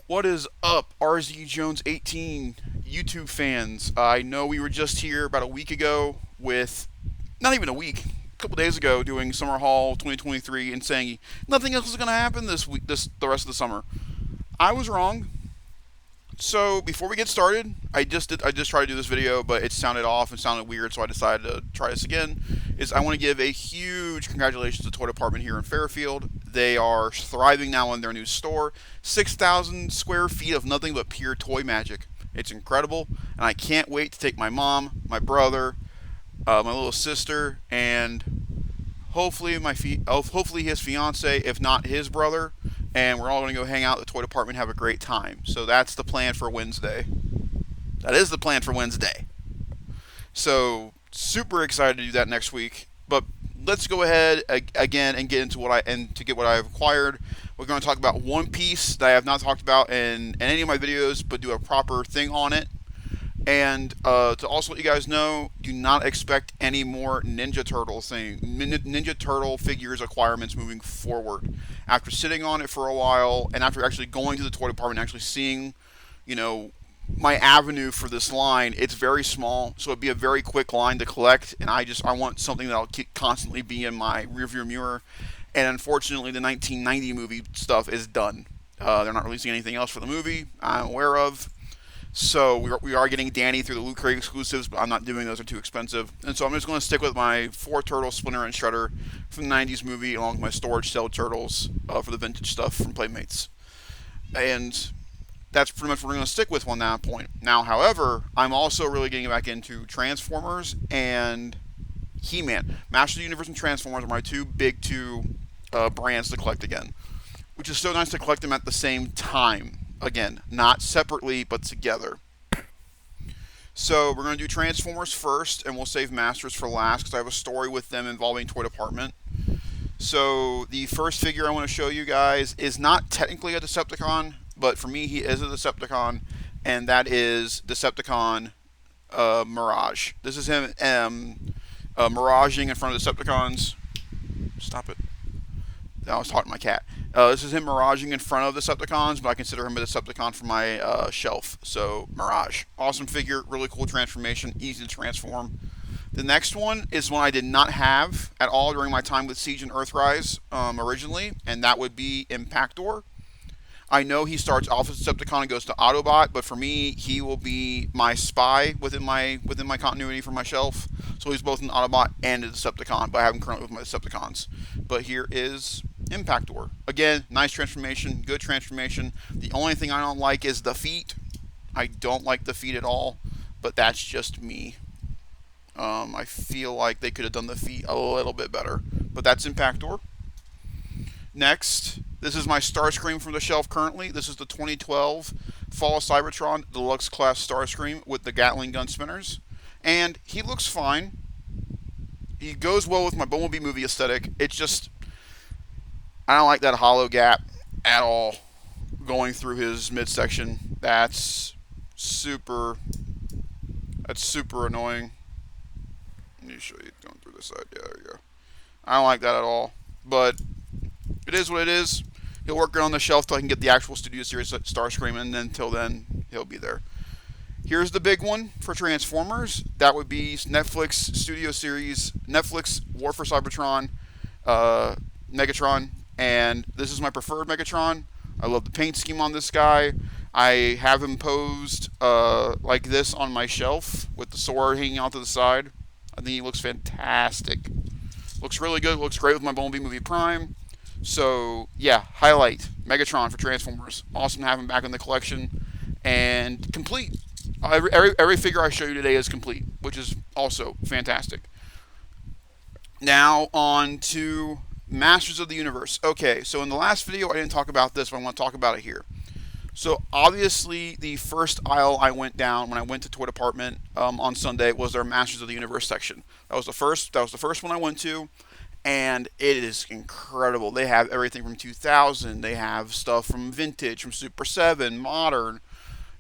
What is up, RZ Jones 18 YouTube fans? I know we were just here about a week ago with, not even a week, a couple days ago, doing Summer Hall 2023 and saying nothing else is going to happen this week, the rest of the summer. I was wrong. So before we get started, I just tried to do this video, but it sounded off and sounded weird, so I decided to try this again. I want to give a huge congratulations to the toy department here in Fairfield. They are thriving now in their new store. 6,000 square feet of nothing but pure toy magic. It's incredible, and I can't wait to take my mom, my brother, my little sister, and hopefully his fiance, if not his brother, and we're all going to go hang out at the toy department and have a great time. So that's the plan for Wednesday. That is the plan for Wednesday. So super excited to do that next week. But let's go ahead again and get into what I've acquired. We're going to talk about one piece that I have not talked about in any of my videos, but do a proper thing on it. And to also let you guys know, do not expect any more Ninja Turtle figures acquirements moving forward. After sitting on it for a while, and after actually going to the toy department and actually seeing, you know, my avenue for this line, it's very small, so it'd be a very quick line to collect. And I want something that'll constantly be in my rearview mirror. And unfortunately, the 1990 movie stuff is done. They're not releasing anything else for the movie I'm aware of. So we are getting Danny through the Loot Crate exclusives, but I'm not doing those; they're too expensive. And so I'm just going to stick with my 4 Turtles, Splinter, and Shredder from the 90s movie, along with my storage cell turtles for the vintage stuff from Playmates. And that's pretty much what we're going to stick with on that point. Now, however, I'm also really getting back into Transformers and He-Man. Masters of the Universe and Transformers are my two brands to collect again, which is so nice to collect them at the same time. Again, not separately, but together. So we're going to do Transformers first, and we'll save Masters for last because I have a story with them involving Toy Department. So the first figure I want to show you guys is not technically a Decepticon, but for me he is a Decepticon, and that is Decepticon Mirage. This is him miraging in front of Decepticons. Stop it. I was talking to my cat. This is him miraging in front of the Decepticons, but I consider him a Decepticon for my shelf. So, Mirage. Awesome figure, really cool transformation, easy to transform. The next one is one I did not have at all during my time with Siege and Earthrise originally, and that would be Impactor. I know he starts off as Decepticon and goes to Autobot, but for me, he will be my spy within my continuity for my shelf. So he's both an Autobot and a Decepticon, but I have him currently with my Decepticons. But here is Impactor. Again, nice transformation, good transformation. The only thing I don't like is the feet. I don't like the feet at all, but that's just me. I feel like they could have done the feet a little bit better, but that's Impactor. Next, this is my Starscream from the shelf currently. This is the 2012 Fall of Cybertron Deluxe Class Starscream with the Gatling gun spinners. And he looks fine. He goes well with my Bumblebee movie aesthetic. It's just, I don't like that hollow gap at all going through his midsection. That's super annoying. Let me show you going through this side. Yeah, there you go. I don't like that at all. But it is what it is. He'll work it on the shelf till I can get the actual Studio Series Starscream, and then until then, he'll be there. Here's the big one for Transformers. That would be Netflix Studio Series, Netflix War for Cybertron, Megatron, and this is my preferred Megatron. I love the paint scheme on this guy. I have him posed like this on my shelf with the sword hanging out to the side. I think he looks fantastic. Looks really good. Looks great with my Bumblebee movie Prime. So, yeah, highlight Megatron for Transformers. Awesome to have him back in the collection. And complete. Every figure I show you today is complete, which is also fantastic. Now, on to Masters of the Universe. Okay, so in the last video, I didn't talk about this, but I want to talk about it here. So, obviously, the first aisle I went down when I went to Toy Department on Sunday was their Masters of the Universe section. That was the first one I went to. And it is incredible. They have everything from 2000. They have stuff from vintage, from Super 7, modern,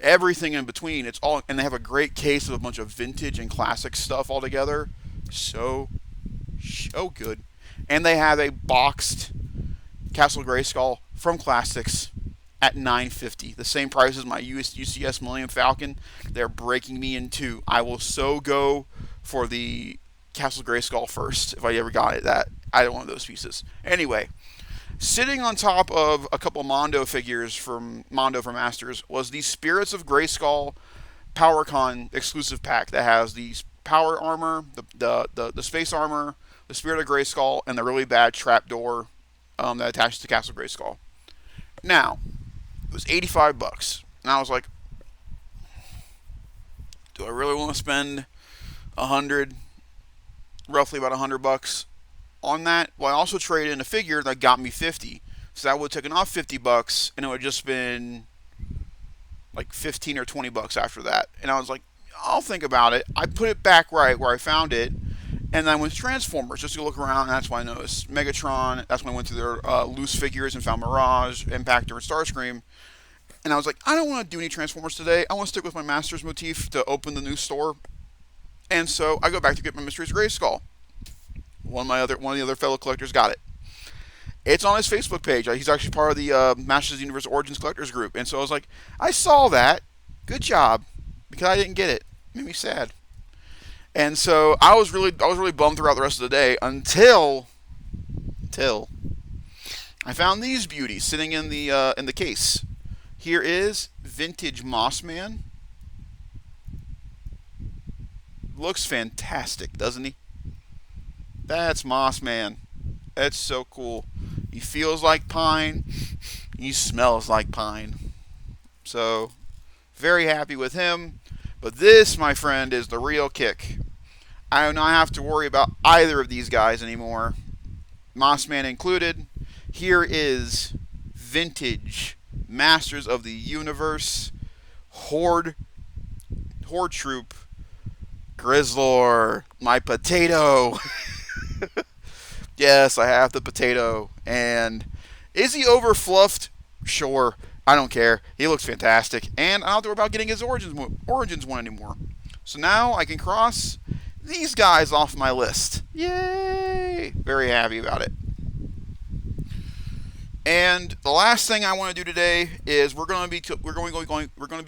everything in between. It's all, and they have a great case of a bunch of vintage and classic stuff all together. So good. And they have a boxed Castle Grayskull from Classics at $950, the same price as my UCS Millennium Falcon. They're breaking me in two. I will so go for the Castle Grayskull first if I ever got it. That I don't want those pieces. Anyway, sitting on top of a couple Mondo figures from Mondo for Masters was the Spirits of Grayskull PowerCon exclusive pack that has the power armor, the space armor, the Spirit of Grayskull, and the really bad trapdoor that attaches to Castle Grayskull. Now, it was $85, and I was like, do I really want to spend roughly about $100 on that? Well, I also traded in a figure that got me 50, so that would have taken off $50, and it would have just been like 15 or $20 after that. And I was like, I'll think about it. I put it back right where I found it, and then I went to Transformers just to look around, and that's when I noticed Megatron. That's when I went to their loose figures and found Mirage, Impactor, and Starscream. And I was like, I don't want to do any Transformers today. I want to stick with my Masters motif to open the new store. And so I go back to get my Mysteries Grayskull. One of the other fellow collectors got it. It's on his Facebook page. He's actually part of the Masters of the Universe Origins Collectors group. And so I was like, I saw that. Good job. Because I didn't get it. It made me sad. And so I was really bummed throughout the rest of the day until I found these beauties sitting in the case. Here is Vintage Mossman. Looks fantastic, doesn't he? That's Mossman. That's so cool. He feels like pine. He smells like pine. So, very happy with him. But this, my friend, is the real kick. I do not have to worry about either of these guys anymore. Mossman included. Here is Vintage Masters of the Universe Horde Troop Grizzlor, my potato. Yes, I have the potato. And is he overfluffed? Sure. I don't care. He looks fantastic. And I don't have to worry about getting his Origins one anymore. So now I can cross these guys off my list. Yay! Very happy about it. And the last thing I want to do today is we're going to be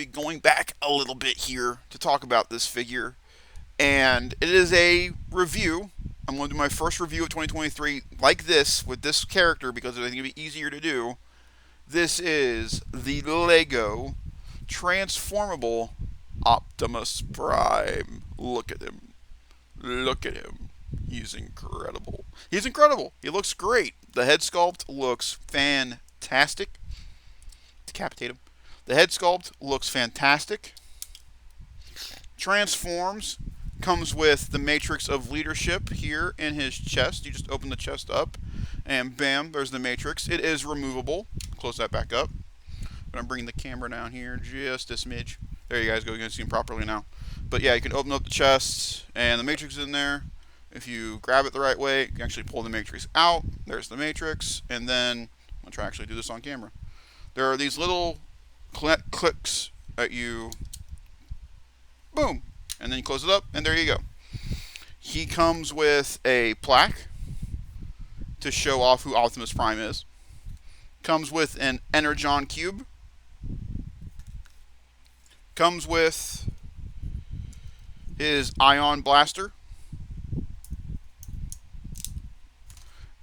going back a little bit here to talk about this figure. And it is a review. I'm going to do my first review of 2023 like this, with this character, because I think it'll be easier to do. This is the Lego Transformable Optimus Prime. Look at him. Look at him. He's incredible. He's incredible. He looks great. The head sculpt looks fantastic. Decapitate him. The head sculpt looks fantastic. Transforms. Comes with the Matrix of Leadership here in his chest. You just open the chest up, and bam, there's the Matrix. It is removable. Close that back up. But I'm bringing the camera down here just a smidge. There you guys go. You can see him properly now. But yeah, you can open up the chest, and the Matrix is in there. If you grab it the right way, you can actually pull the Matrix out. There's the Matrix, and then I'm gonna try to actually do this on camera. There are these little clicks that you, boom. And then you close it up, and there you go. He comes with a plaque to show off who Optimus Prime is. Comes with an Energon Cube. Comes with his Ion Blaster.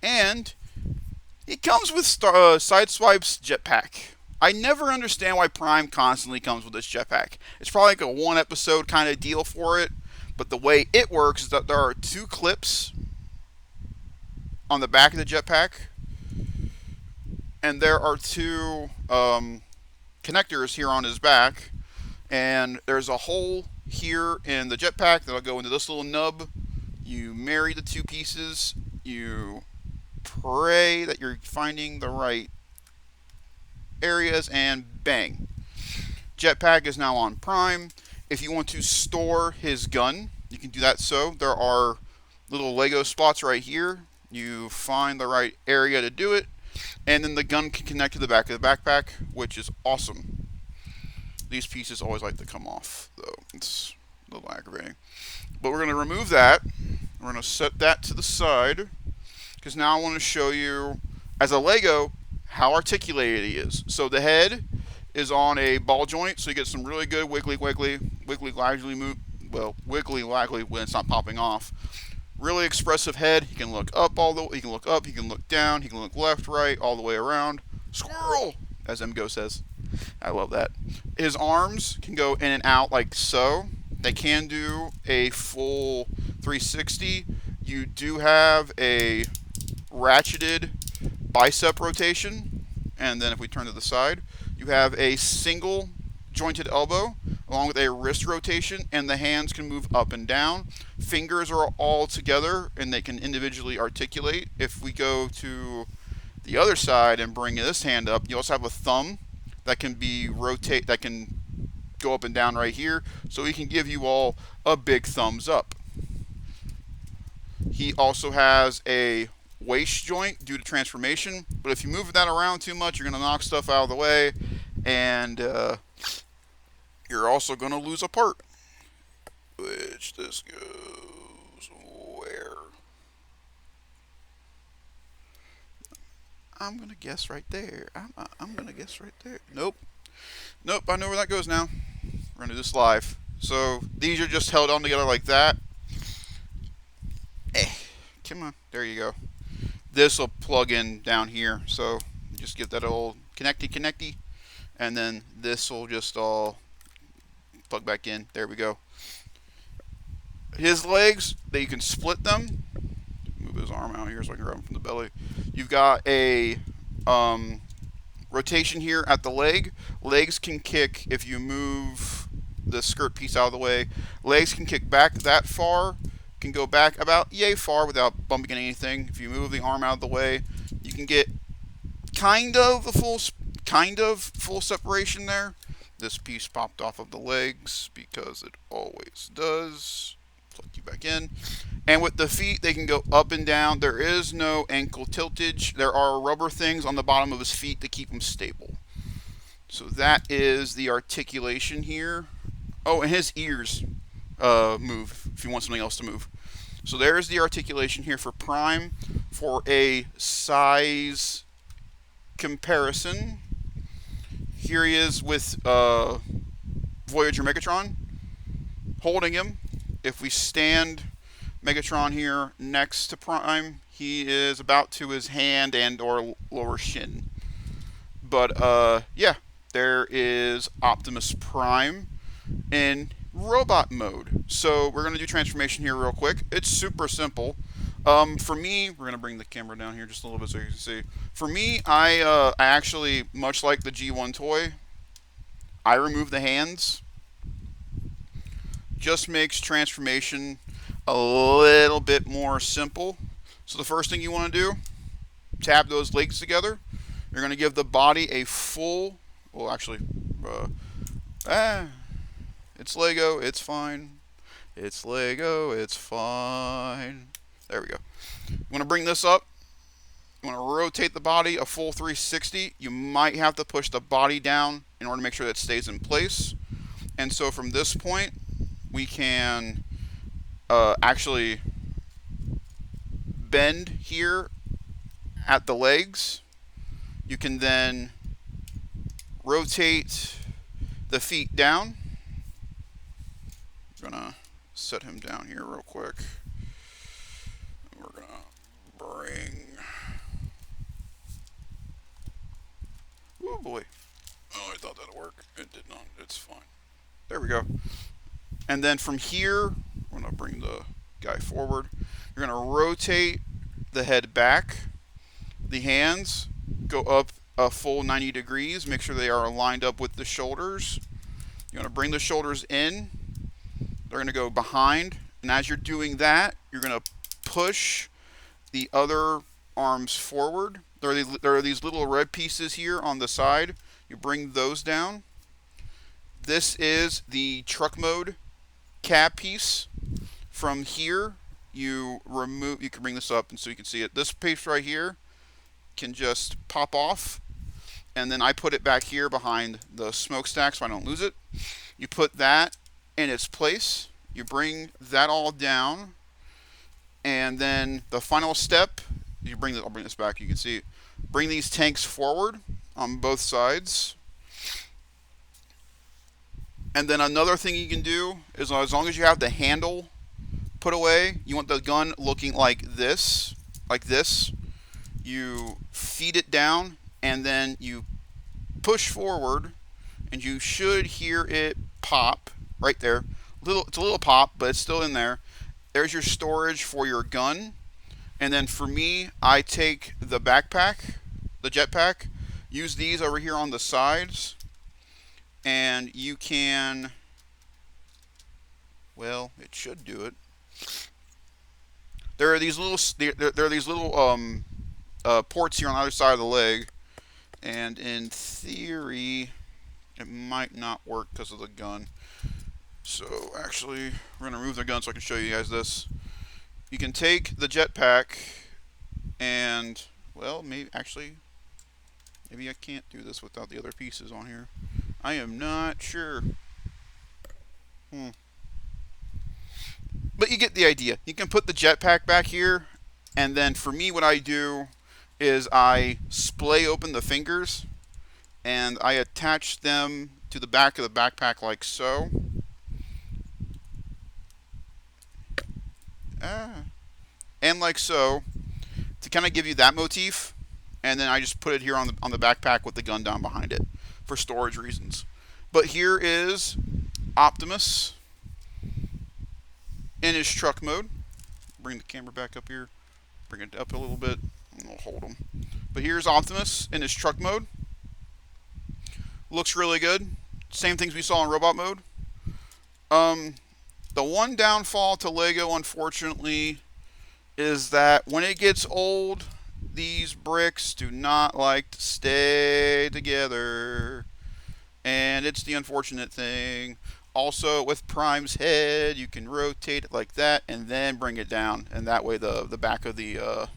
And he comes with Sideswipe's jetpack. I never understand why Prime constantly comes with this jetpack. It's probably like a one episode kind of deal for it, but the way it works is that there are two clips on the back of the jetpack, and there are two connectors here on his back, and there's a hole here in the jetpack that'll go into this little nub. You marry the two pieces, you pray that you're finding the right areas, and bang. Jetpack is now on Prime. If you want to store his gun, you can do that. So there are little Lego spots right here. You find the right area to do it, and then the gun can connect to the back of the backpack, which is awesome. These pieces always like to come off, though. It's a little aggravating. But we're going to remove that. We're going to set that to the side, because now I want to show you, as a Lego, how articulated he is. So the head is on a ball joint, so you get some really good wiggly, lively move. Well, wiggly, lively when it's not popping off. Really expressive head. He can look up all the. He can look up. He can look down. He can look left, right, all the way around. Squirrel, as MGO says. I love that. His arms can go in and out like so. They can do a full 360. You do have a ratcheted bicep rotation, and then if we turn to the side, you have a single jointed elbow along with a wrist rotation, and the hands can move up and down. Fingers are all together and they can individually articulate. If we go to the other side and bring this hand up, you also have a thumb that can be that can go up and down right here, so he can give you all a big thumbs up. He also has a waist joint due to transformation, but if you move that around too much, you're going to knock stuff out of the way, and you're also going to lose a part. Which this goes where? I'm going to guess right there. I'm going to guess right there. Nope. Nope, I know where that goes now. We're going to do this live. So these are just held on together like that. Come on. There you go. This will plug in down here. So just give that old connecty. And then this will just all plug back in. There we go. His legs, you can split them. Move his arm out here so I can grab him from the belly. You've got a rotation here at the leg. Legs can kick if you move the skirt piece out of the way. Legs can kick back that far, can go back about yay far without bumping into anything. If you move the arm out of the way, you can get kind of full separation there. This piece popped off of the legs because it always does. Plug you back in. And with the feet, they can go up and down. There is no ankle tiltage. There are rubber things on the bottom of his feet to keep him stable. So that is the articulation here. Oh, and his ears move if you want something else to move. So there's the articulation here for Prime. For a size comparison, here he is with Voyager Megatron, holding him. If we stand Megatron here next to Prime, he is about to his hand and or lower shin. But yeah, there is Optimus Prime in robot mode. So we're going to do transformation here real quick. It's super simple. For me, we're going to bring the camera down here just a little bit so you can see. For me, I actually, much like the G1 toy, I remove the hands. Just makes transformation a little bit more simple. So the first thing you want to do, tab those legs together. You're going to give the body a full, well actually, it's Lego, it's fine. It's Lego, it's fine. There we go. You want to bring this up. You want to rotate the body a full 360. You might have to push the body down in order to make sure that it stays in place. And so from this point, we can actually bend here at the legs. You can then rotate the feet down. I'm gonna set him down here real quick. We're gonna bring. Oh boy. Oh, I thought that'd work. It did not. It's fine. There we go. And then from here, we're gonna bring the guy forward. You're gonna rotate the head back. The hands go up a full 90 degrees. Make sure they are lined up with the shoulders. You're gonna bring the shoulders in. They're going to go behind, and as you're doing that, you're going to push the other arms forward. There are these little red pieces here on the side. You bring those down. This is the truck mode cab piece. From here, you can bring this up and so you can see it. This piece right here can just pop off, and then I put it back here behind the smokestack so I don't lose it. You put that in its place, you bring that all down, and then the final step, I'll bring this back, you can see, bring these tanks forward on both sides. And then another thing you can do is, as long as you have the handle put away, you want the gun looking like this. Like this. You feed it down, and then you push forward, and you should hear it pop right there. It's a little pop, but it's still in there. There's your storage for your gun. And then for me, I take the backpack, the jetpack, use these over here on the sides, and you can, well, it should do it. There are these little ports here on either side of the leg, and in theory, it might not work because of the gun. So actually, we're gonna remove the gun so I can show you guys this. You can take the jetpack and, well, maybe I can't do this without the other pieces on here. I am not sure. But you get the idea. You can put the jetpack back here, and then for me, what I do is I splay open the fingers, and I attach them to the back of the backpack like so. And like so, to kind of give you that motif, and then I just put it here on the backpack with the gun down behind it for storage reasons. But here is Optimus in his truck mode. Bring the camera back up here, bring it up a little bit, and we'll hold him. But here's Optimus in his truck mode. Looks really good. Same things we saw in robot mode. The one downfall to Lego, unfortunately, is that when it gets old, these bricks do not like to stay together. And it's the unfortunate thing. Also, with Prime's head, you can rotate it like that and then bring it down, and that way the back of the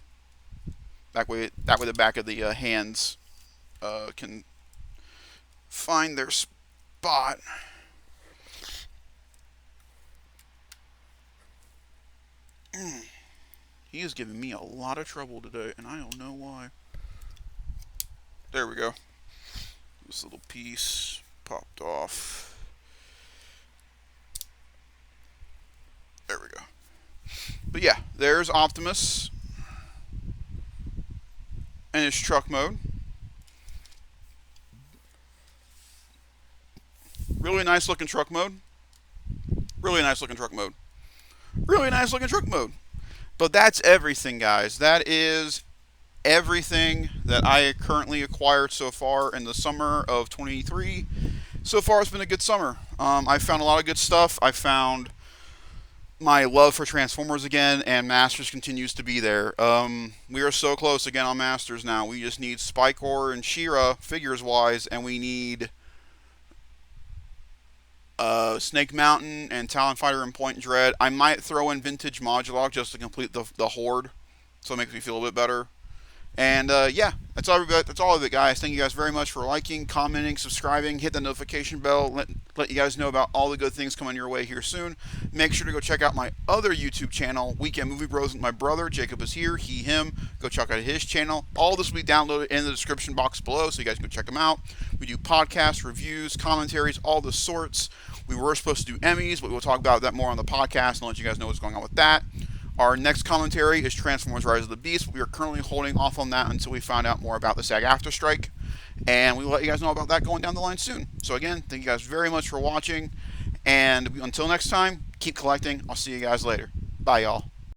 the back of the hands can find their spot. He is giving me a lot of trouble today, and I don't know why. There we go. This little piece popped off. There we go. But yeah, there's Optimus in his truck mode. Really nice looking truck mode. Really nice looking truck mode. Really nice looking truck mode. But that's everything, guys. That is everything that I currently acquired so far in the summer of 23. So far, it's been a good summer. I found a lot of good stuff. I found my love for Transformers again, and Masters continues to be there. We are so close again on Masters now. We just need Spikor and She-Ra figures-wise, and we need Snake Mountain and Talon Fighter and Point Dread. I might throw in Vintage Modulog just to complete the Horde, so it makes me feel a bit better. And yeah, that's all of it, guys. Thank you guys very much for liking, commenting, subscribing. Hit the notification bell. Let you guys know about all the good things coming your way here soon. Make sure to go check out my other YouTube channel, Weekend Movie Bros with my brother. Jacob is here. He, him. Go check out his channel. All this will be downloaded in the description box below, so you guys can go check them out. We do podcasts, reviews, commentaries, all the sorts. We were supposed to do Emmys, but we'll talk about that more on the podcast and let you guys know what's going on with that. Our next commentary is Transformers Rise of the Beast. We are currently holding off on that until we find out more about the SAG-AFTRA strike. And we will let you guys know about that going down the line soon. So again, thank you guys very much for watching. And until next time, keep collecting. I'll see you guys later. Bye, y'all.